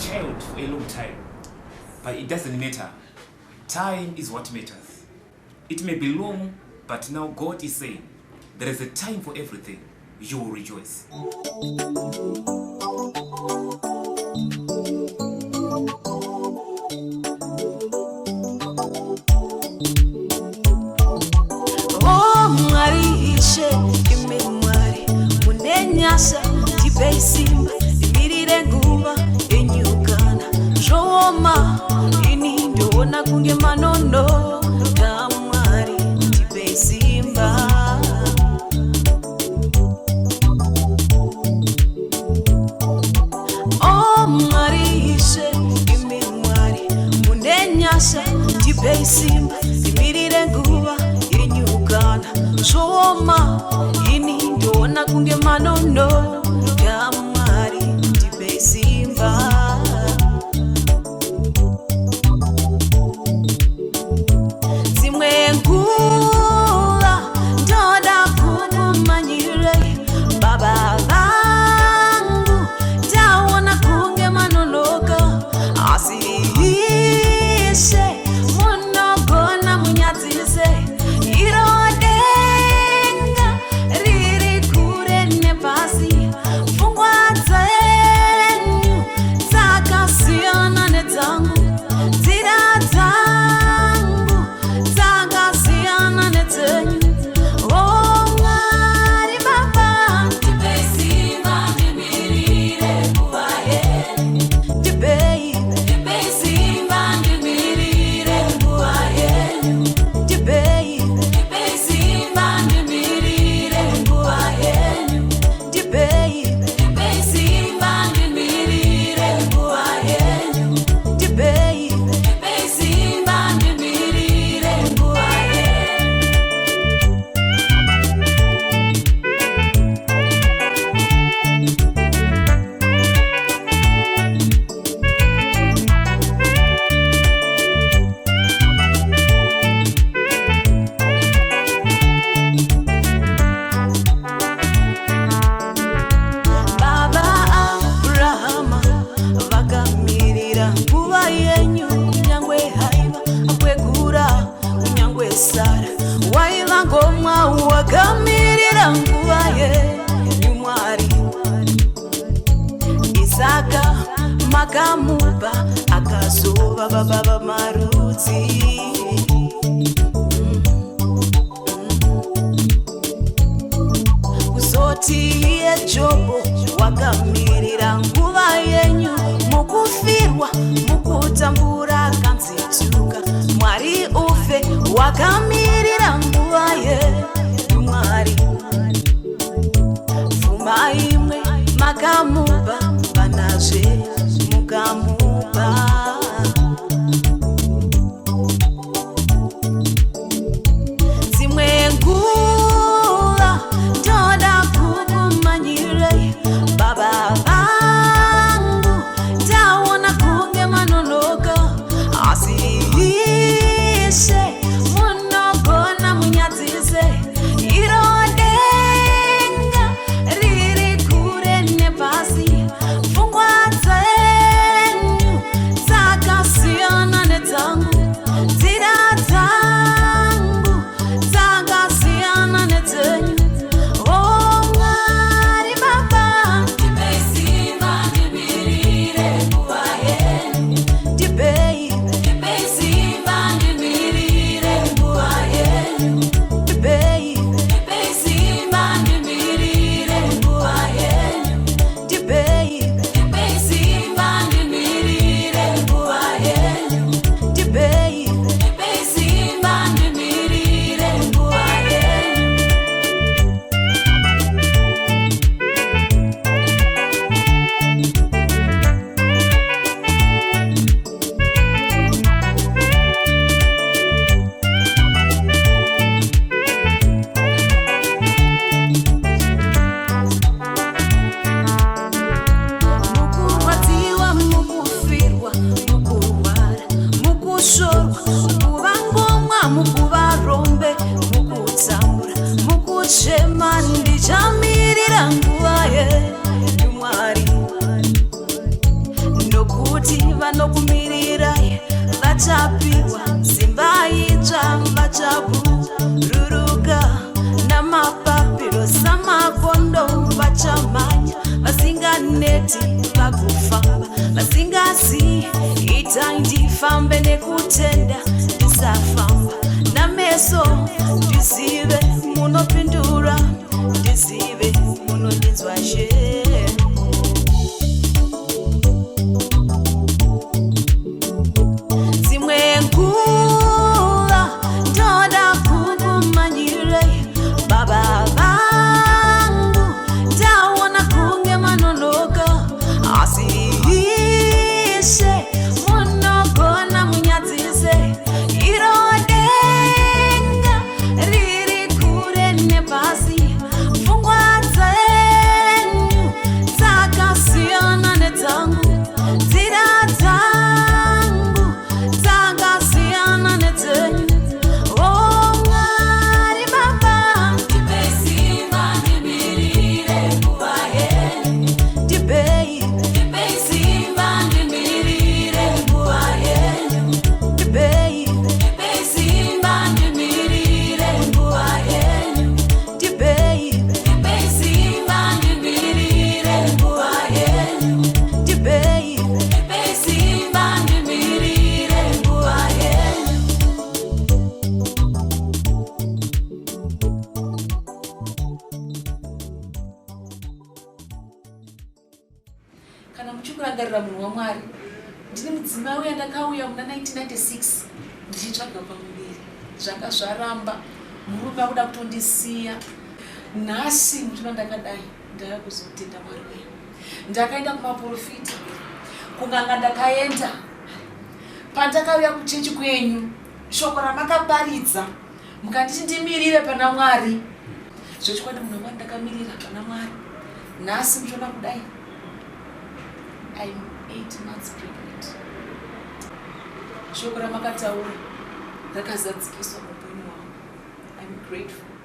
child for a long time, but it doesn't matter. Time is what matters. It may be long, but now God is saying, there is a time for everything. You will rejoice. Nyasa tipesimba imirire nguva enyukana zvooma ini ndoona kunge manondo kamwari tipesimba o mwari ishe imi mwari mune nyasa tipesimba imirire nguva enyukana zvooma ini ndoona kunge manondo kamwari tipesimba dzimwe nguva ndoda kukumanyire baba vangu taona kunge manonoka asi ishe munogona munyadzise wakamirira nguva yenyu mwari Isaka makamupa akazova baba vamarudzi kuzoti iye Jobho wakamirira nguva yenyu mukufirwa mukutambura kanzituka mwari ufe wakamirira nguva yenyu mwari pfuma imwe makamupa panazve mukamupa dzimwe nguva ndoda kukumanyire baba vangu taona kunge manonoka asi ishe munogona munyadzise ndekutenda ndisafamba nameso ndizive munopindura ndizive munondinzwashe dzimwe nguva ndoda kukumanyire baba vangu taona kunge manonoka asi ishe munogona munyadzise irodenga riri kure nepasi pfungwa dzenyu dzakasiyana nedzangu nzira dzangu dzakasiyana nedzenyu o Mwari Baba ndipei simba ndimirire nguva yenyu ndipei simba ndimirire nguva yenyu ndipei simba ndimirire nguva yenyu ndipei simba ndimirire nguva yenyu ndipei simba ndimirire nguva yenyu. Kana muchikurangarira munhu waMwari, ndine mudzimai uya ndakauya muna 1996 ndichitsvaga pamuviri zvanga zvaramba murume akuda kutondisiya. Nhasi muchino ndakadai ndava kuzotenda Mwari wenyu. Ndakaenda kumaprofita kunganga ndakaenda pandakauya kuchechi kwenyu shoko ramakaparidza mukanditi ndimirire pana Mwari. Zvochikwadi munhu waMwari ndakamirira pana Mwari. Nhasi muchona kudai I'm 8 months pregnant. Shoko ramakataura rakazadzikiswa muupenyu hwangu. I'm grateful.